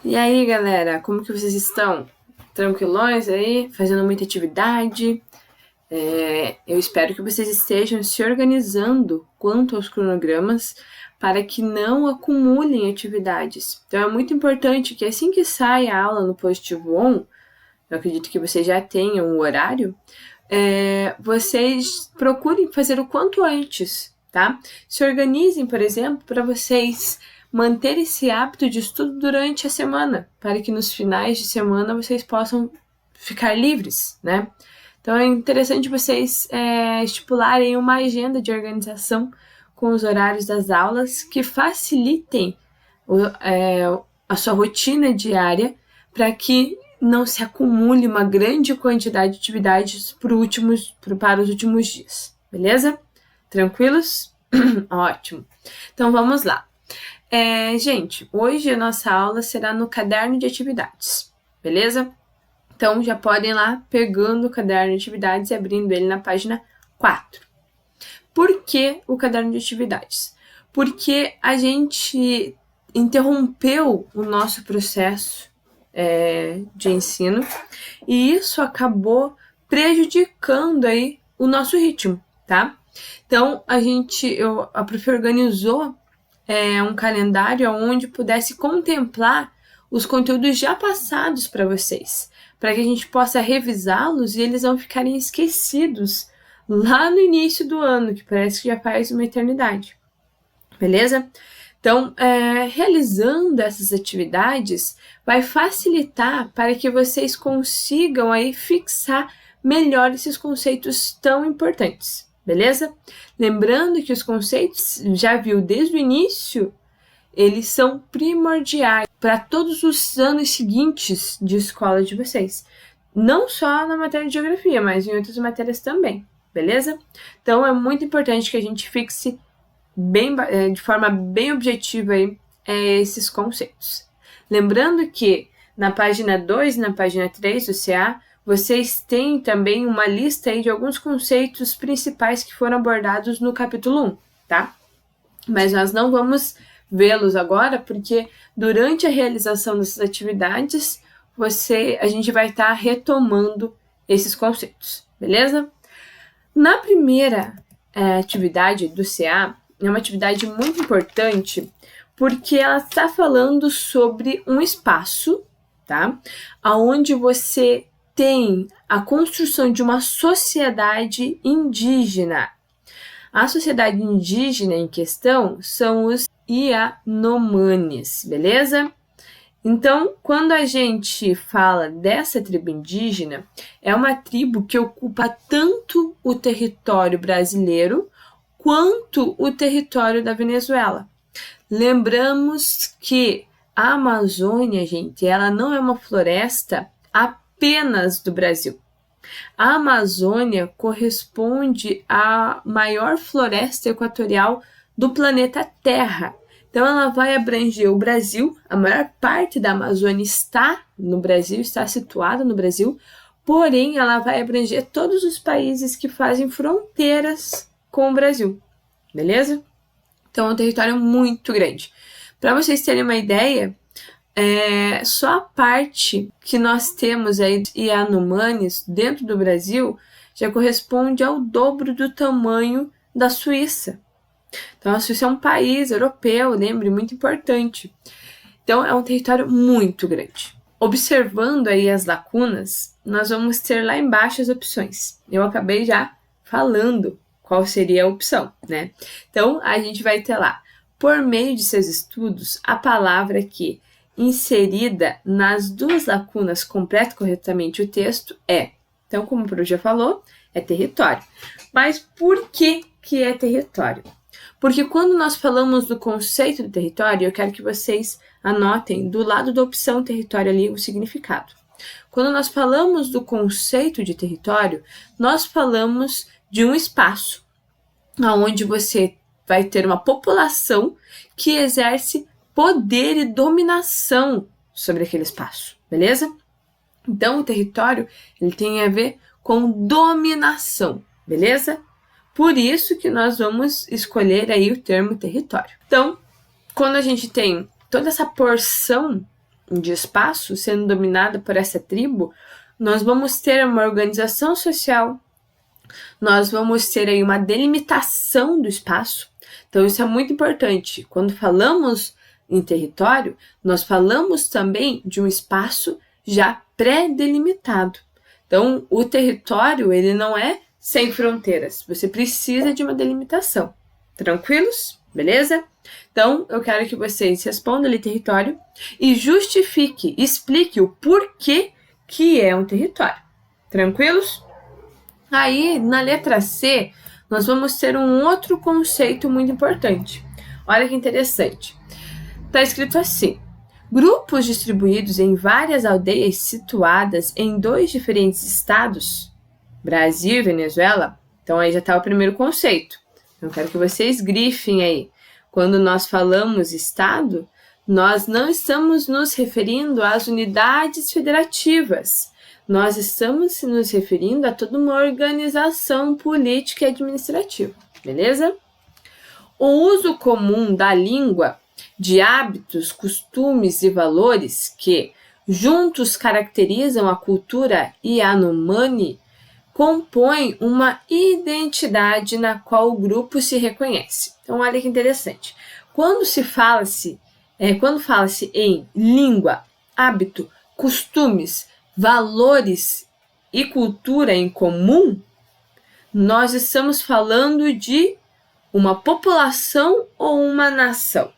E aí, galera, como que vocês estão? Tranquilões aí? Fazendo muita atividade? Eu espero que vocês estejam se organizando quanto aos cronogramas para que não acumulem atividades. Então, é muito importante que assim que sai a aula no Positivo On, eu acredito que vocês já tenham um horário, vocês procurem fazer o quanto antes, tá? Se organizem, por exemplo, para vocês manter esse hábito de estudo durante a semana, para que nos finais de semana vocês possam ficar livres, né? Então é interessante vocês estipularem uma agenda de organização com os horários das aulas que facilitem a sua rotina diária para que não se acumule uma grande quantidade de atividades para os últimos dias, beleza? Tranquilos? Ótimo. Então vamos lá. Gente, hoje a nossa aula será no caderno de atividades, beleza? Então já podem ir lá pegando o caderno de atividades e abrindo ele na página 4. Por que o caderno de atividades? Porque a gente interrompeu o nosso processo de ensino e isso acabou prejudicando aí o nosso ritmo, tá? Então a prof organizou um calendário onde pudesse contemplar os conteúdos já passados para vocês, para que a gente possa revisá-los e eles não ficarem esquecidos lá no início do ano, que parece que já faz uma eternidade, beleza? Então, realizando essas atividades vai facilitar para que vocês consigam aí fixar melhor esses conceitos tão importantes, beleza? Lembrando que os conceitos, já viu desde o início, eles são primordiais para todos os anos seguintes de escola de vocês. Não só na matéria de geografia, mas em outras matérias também, beleza? Então, é muito importante que a gente fixe de forma bem objetiva aí, esses conceitos. Lembrando que na página 2 e na página 3 do CA, vocês têm também uma lista aí de alguns conceitos principais que foram abordados no capítulo 1, tá? Mas nós não vamos vê-los agora, porque durante a realização dessas atividades, a gente vai estar retomando esses conceitos, beleza? Na primeira atividade do CA, é uma atividade muito importante, porque ela está falando sobre um espaço, tá? Onde você tem a construção de uma sociedade indígena. A sociedade indígena em questão são os Yanomamis, beleza? Então, quando a gente fala dessa tribo indígena, é uma tribo que ocupa tanto o território brasileiro quanto o território da Venezuela. Lembramos que a Amazônia, gente, ela não é uma floresta apenas do Brasil. A Amazônia corresponde à maior floresta equatorial do planeta Terra. Então, ela vai abranger o Brasil, a maior parte da Amazônia está no Brasil, está situada no Brasil, porém, ela vai abranger todos os países que fazem fronteiras com o Brasil, beleza? Então, é um território muito grande. Para vocês terem uma ideia, só a parte que nós temos aí de Yanomamis dentro do Brasil já corresponde ao dobro do tamanho da Suíça. Então, a Suíça é um país europeu, lembre, muito importante. Então, é um território muito grande. Observando aí as lacunas, nós vamos ter lá embaixo as opções. Eu acabei já falando qual seria a opção, né? Então, a gente vai ter lá, por meio de seus estudos, a palavra que, inserida nas duas lacunas, completa corretamente o texto, é. Então, como o Pro já falou, é território. Mas por que é território? Porque quando nós falamos do conceito do território, eu quero que vocês anotem do lado da opção território ali o significado. Quando nós falamos do conceito de território, nós falamos de um espaço onde você vai ter uma população que exerce poder e dominação sobre aquele espaço, beleza? Então, o território ele tem a ver com dominação, beleza? Por isso que nós vamos escolher aí o termo território. Então, quando a gente tem toda essa porção de espaço sendo dominada por essa tribo, nós vamos ter uma organização social, nós vamos ter aí uma delimitação do espaço. Então, isso é muito importante. Quando falamos em território, nós falamos também de um espaço já pré-delimitado. Então, o território, ele não é sem fronteiras. Você precisa de uma delimitação. Tranquilos? Beleza? Então, eu quero que vocês respondam ali território e justifique, explique o porquê que é um território. Tranquilos? Aí, na letra C, nós vamos ter um outro conceito muito importante. Olha que interessante. Está escrito assim: grupos distribuídos em várias aldeias situadas em 2 diferentes estados, Brasil e Venezuela. Então, aí já está o primeiro conceito. Eu quero que vocês grifem aí. Quando nós falamos estado, nós não estamos nos referindo às unidades federativas. Nós estamos nos referindo a toda uma organização política e administrativa, beleza? O uso comum da língua, de hábitos, costumes e valores que juntos caracterizam a cultura Yanomami compõem uma identidade na qual o grupo se reconhece. Então, olha que interessante. Quando fala-se em língua, hábito, costumes, valores e cultura em comum, nós estamos falando de uma população ou uma nação.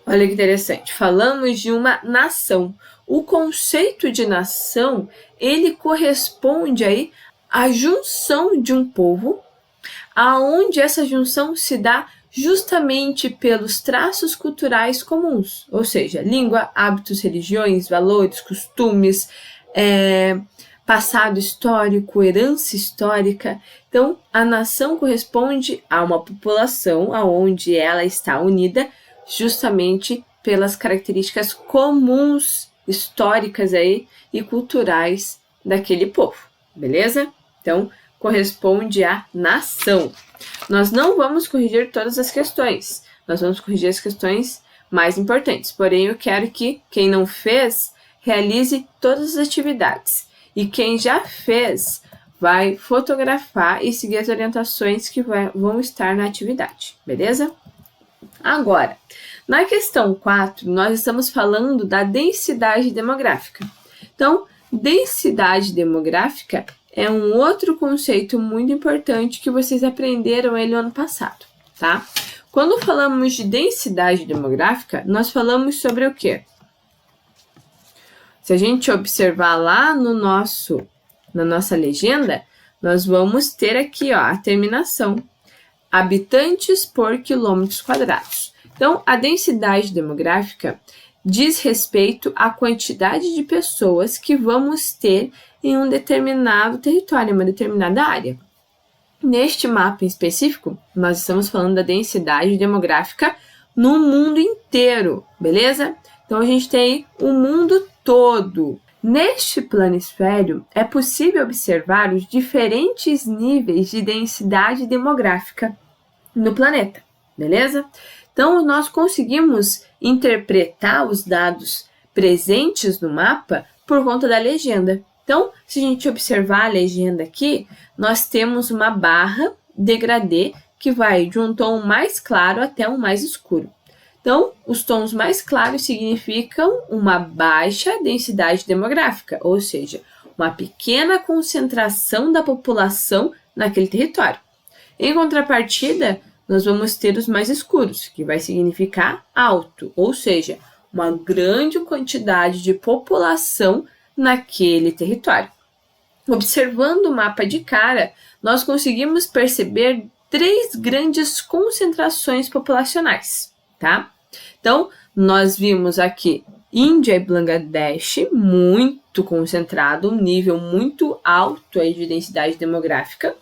Olha que interessante, falamos de uma nação. O conceito de nação, ele corresponde aí à junção de um povo, aonde essa junção se dá justamente pelos traços culturais comuns, ou seja, língua, hábitos, religiões, valores, costumes, passado histórico, herança histórica. Então, a nação corresponde a uma população aonde ela está unida justamente pelas características comuns, históricas aí e culturais daquele povo, beleza? Então, corresponde à nação. Nós não vamos corrigir todas as questões, nós vamos corrigir as questões mais importantes, porém eu quero que quem não fez, realize todas as atividades, e quem já fez, vai fotografar e seguir as orientações que vão estar na atividade, beleza? Agora, na questão 4, nós estamos falando da densidade demográfica. Então, densidade demográfica é um outro conceito muito importante que vocês aprenderam ele no ano passado, tá? Quando falamos de densidade demográfica, nós falamos sobre o quê? Se a gente observar lá na nossa legenda, nós vamos ter aqui, ó, a terminação. Habitantes por quilômetros quadrados. Então, a densidade demográfica diz respeito à quantidade de pessoas que vamos ter em um determinado território, uma determinada área. Neste mapa em específico, nós estamos falando da densidade demográfica no mundo inteiro, beleza? Então, a gente tem o mundo todo. Neste planisfério, é possível observar os diferentes níveis de densidade demográfica no planeta, beleza? Então, nós conseguimos interpretar os dados presentes no mapa por conta da legenda. Então, se a gente observar a legenda aqui, nós temos uma barra degradê que vai de um tom mais claro até um mais escuro. Então, os tons mais claros significam uma baixa densidade demográfica, ou seja, uma pequena concentração da população naquele território. Em contrapartida, nós vamos ter os mais escuros, que vai significar alto, ou seja, uma grande quantidade de população naquele território. Observando o mapa de cara, nós conseguimos perceber 3 grandes concentrações populacionais, tá? Então, nós vimos aqui Índia e Bangladesh muito concentrado, um nível muito alto aí de densidade demográfica.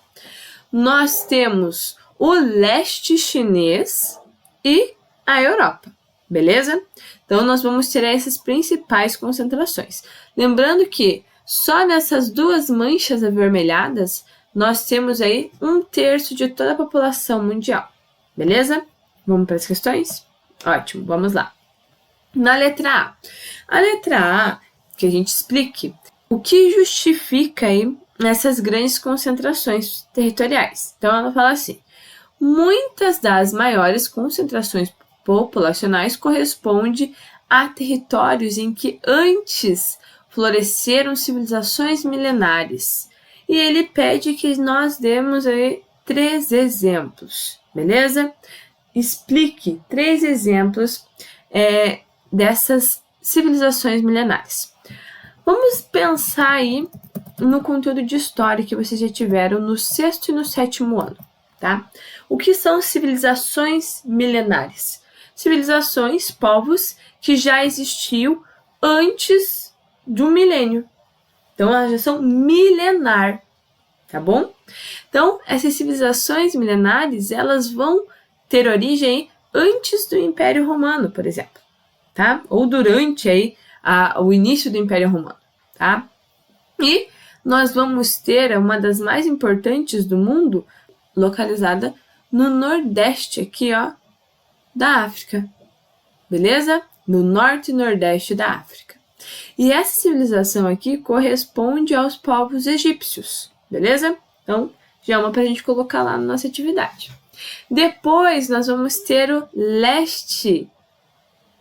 Nós temos o leste chinês e a Europa, beleza? Então, nós vamos ter essas principais concentrações. Lembrando que só nessas 2 manchas avermelhadas, nós temos aí 1/3 de toda a população mundial, beleza? Vamos para as questões? Ótimo, vamos lá. Na letra A. A letra A, que a gente explique o que justifica aí essas grandes concentrações territoriais. Então, ela fala assim: muitas das maiores concentrações populacionais correspondem a territórios em que antes floresceram civilizações milenares. E ele pede que nós demos aí 3 exemplos, beleza? Explique 3 exemplos dessas civilizações milenares. Vamos pensar aí no conteúdo de história que vocês já tiveram no 6º e no 7º ano, tá? O que são civilizações milenares? Civilizações, povos que já existiam antes de um milênio. Então, elas já são milenar, tá bom? Então, essas civilizações milenares, elas vão ter origem antes do Império Romano, por exemplo, tá? Ou durante aí o início do Império Romano, tá? E nós vamos ter uma das mais importantes do mundo, localizada no nordeste aqui, ó, da África, beleza? No norte e nordeste da África. E essa civilização aqui corresponde aos povos egípcios, beleza? Então, já é uma para a gente colocar lá na nossa atividade. Depois, nós vamos ter o leste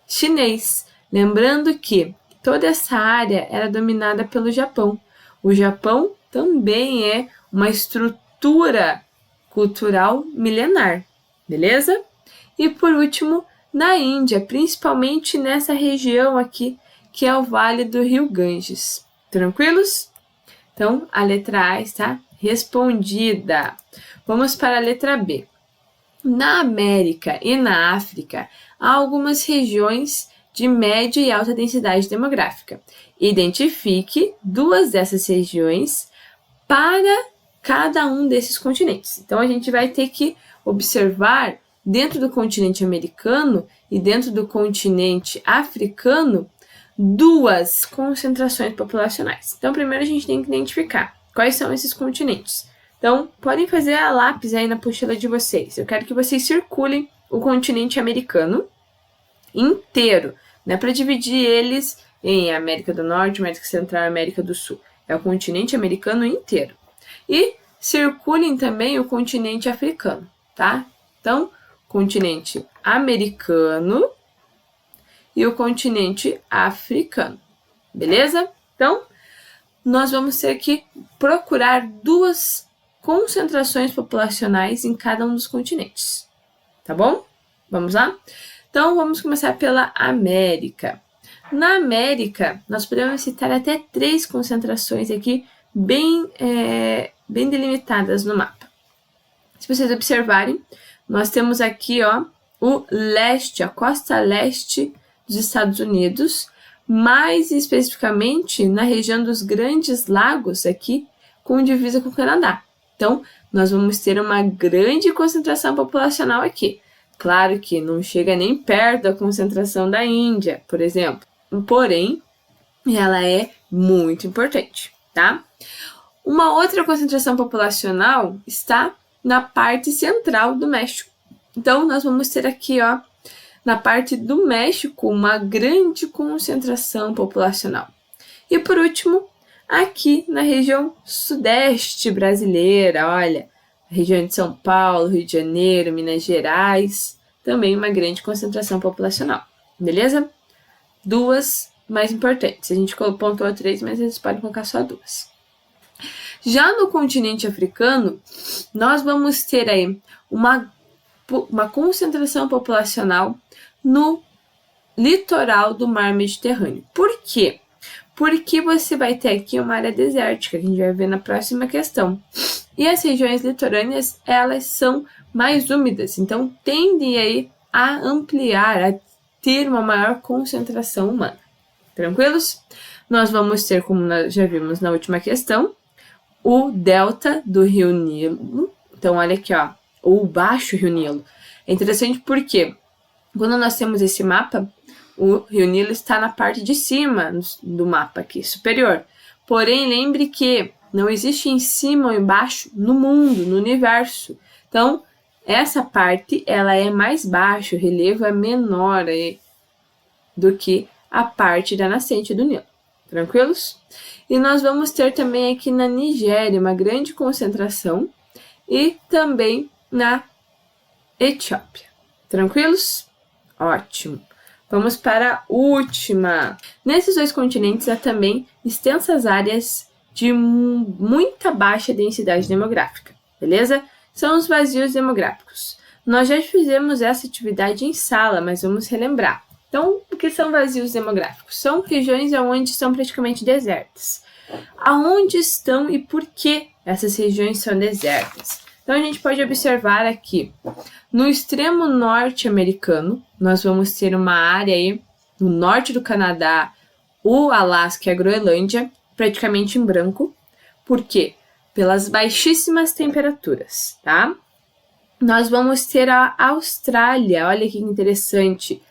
chinês. Lembrando que toda essa área era dominada pelo Japão. O Japão também é uma estrutura cultural milenar, beleza? E por último, na Índia, principalmente nessa região aqui, que é o Vale do Rio Ganges. Tranquilos? Então, a letra A está respondida. Vamos para a letra B. Na América e na África, há algumas regiões de média e alta densidade demográfica. Identifique 2 dessas regiões para cada um desses continentes. Então, a gente vai ter que observar dentro do continente americano e dentro do continente africano 2 concentrações populacionais. Então, primeiro a gente tem que identificar quais são esses continentes. Então, podem fazer a lápis aí na apostila de vocês. Eu quero que vocês circulem o continente americano inteiro, não é para dividir eles em América do Norte, América Central e América do Sul. É o continente americano inteiro. E circulem também o continente africano, tá? Então, continente americano e o continente africano, beleza? Então, nós vamos ter que procurar 2 concentrações populacionais em cada um dos continentes, tá bom? Vamos lá? Então, vamos começar pela América. Na América, nós podemos citar até 3 concentrações aqui bem delimitadas no mapa. Se vocês observarem, nós temos aqui, ó, o leste, a costa leste dos Estados Unidos, mais especificamente na região dos Grandes Lagos aqui, com divisa com o Canadá. Então, nós vamos ter uma grande concentração populacional aqui. Claro que não chega nem perto da concentração da Índia, por exemplo. Porém, ela é muito importante, tá? Uma outra concentração populacional está na parte central do México. Então, nós vamos ter aqui, ó, na parte do México, uma grande concentração populacional. E por último, aqui na região sudeste brasileira, olha, região de São Paulo, Rio de Janeiro, Minas Gerais, também uma grande concentração populacional, beleza? 2 mais importantes. A gente pontuou 3, mas eles podem colocar só 2. Já no continente africano, nós vamos ter aí uma concentração populacional no litoral do mar Mediterrâneo. Por quê? Porque você vai ter aqui uma área desértica, que a gente vai ver na próxima questão. E as regiões litorâneas, elas são mais úmidas, então tendem aí a ampliar, a ter uma maior concentração humana. Tranquilos? Nós vamos ter, como nós já vimos na última questão, o delta do Rio Nilo. Então, olha aqui, ó, o baixo Rio Nilo. É interessante porque quando nós temos esse mapa, o Rio Nilo está na parte de cima do mapa aqui, superior. Porém, lembre que não existe em cima ou embaixo no mundo, no universo. Então, essa parte, ela é mais baixa, o relevo é menor, do que a parte da nascente do Nilo. Tranquilos? E nós vamos ter também aqui na Nigéria uma grande concentração e também na Etiópia. Tranquilos? Ótimo. Vamos para a última. Nesses 2 continentes há também extensas áreas de muita baixa densidade demográfica, beleza? São os vazios demográficos. Nós já fizemos essa atividade em sala, mas vamos relembrar. Então, o que são vazios demográficos? São regiões onde estão praticamente desertas. Aonde estão e por que essas regiões são desertas? Então, a gente pode observar aqui, no extremo norte americano, nós vamos ter uma área aí, no norte do Canadá, o Alasca e a Groenlândia, praticamente em branco. Por quê? Pelas baixíssimas temperaturas, tá? Nós vamos ter a Austrália, olha que interessante.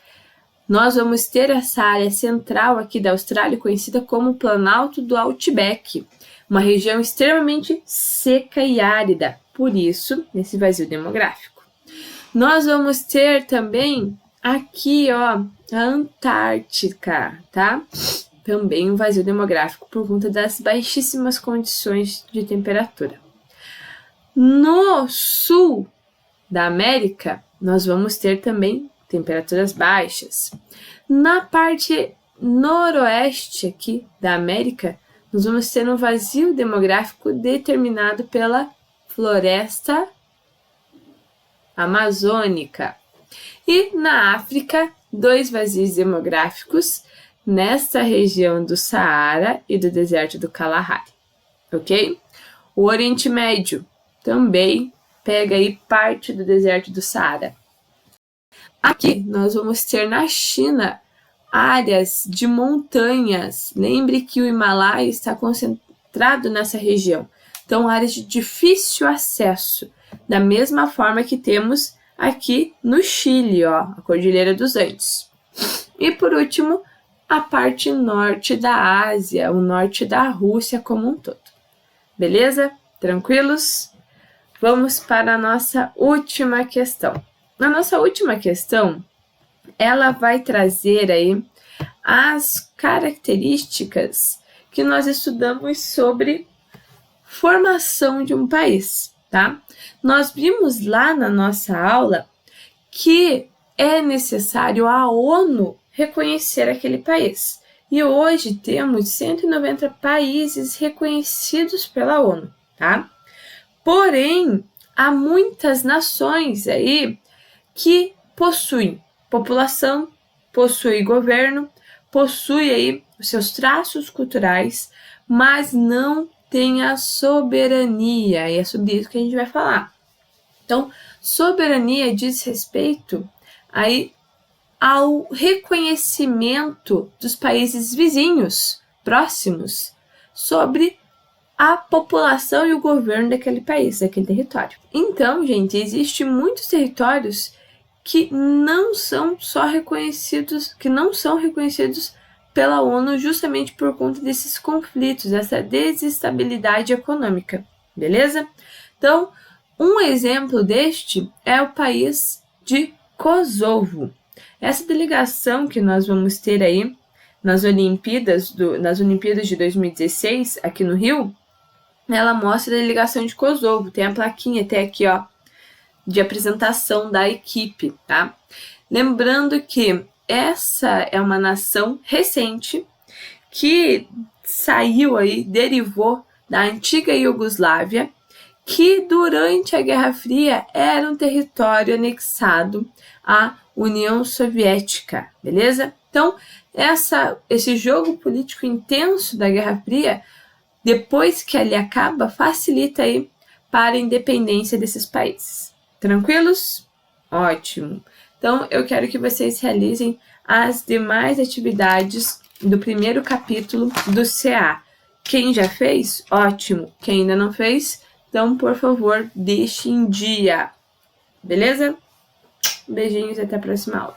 Nós vamos ter essa área central aqui da Austrália, conhecida como Planalto do Outback, uma região extremamente seca e árida, por isso, nesse vazio demográfico. Nós vamos ter também aqui, ó, a Antártica, tá? Também um vazio demográfico por conta das baixíssimas condições de temperatura. No sul da América, nós vamos ter também temperaturas baixas. Na parte noroeste aqui da América, nós vamos ter um vazio demográfico determinado pela floresta amazônica. E na África, 2 vazios demográficos nesta região do Saara e do deserto do Kalahari, ok? O Oriente Médio também pega aí parte do deserto do Saara. Aqui nós vamos ter na China áreas de montanhas. Lembre que o Himalaia está concentrado nessa região. Então, áreas de difícil acesso. Da mesma forma que temos aqui no Chile, ó, a Cordilheira dos Andes. E por último, a parte norte da Ásia, o norte da Rússia como um todo. Beleza? Tranquilos? Vamos para a nossa última questão. Na nossa última questão, ela vai trazer aí as características que nós estudamos sobre formação de um país, tá? Nós vimos lá na nossa aula que é necessário a ONU reconhecer aquele país. E hoje temos 190 países reconhecidos pela ONU, tá? Porém, há muitas nações aí que possuem população, possuem governo, possuem aí os seus traços culturais, mas não tem a soberania, e é sobre isso que a gente vai falar. Então, soberania diz respeito aí ao reconhecimento dos países vizinhos, próximos, sobre a população e o governo daquele país, daquele território. Então, gente, existem muitos territórios que não são reconhecidos pela ONU justamente por conta desses conflitos, dessa desestabilidade econômica, beleza? Então, um exemplo deste é o país de Kosovo. Essa delegação que nós vamos ter aí nas Olimpíadas de 2016, aqui no Rio, ela mostra a delegação de Kosovo, tem a plaquinha até aqui, ó, de apresentação da equipe, tá? Lembrando que essa é uma nação recente que derivou da antiga Iugoslávia, que durante a Guerra Fria era um território anexado à União Soviética, beleza? Então, esse jogo político intenso da Guerra Fria, depois que ele acaba, facilita aí para a independência desses países. Tranquilos? Ótimo! Então, eu quero que vocês realizem as demais atividades do primeiro capítulo do CA. Quem já fez? Ótimo! Quem ainda não fez? Então, por favor, deixe em dia. Beleza? Beijinhos e até a próxima aula.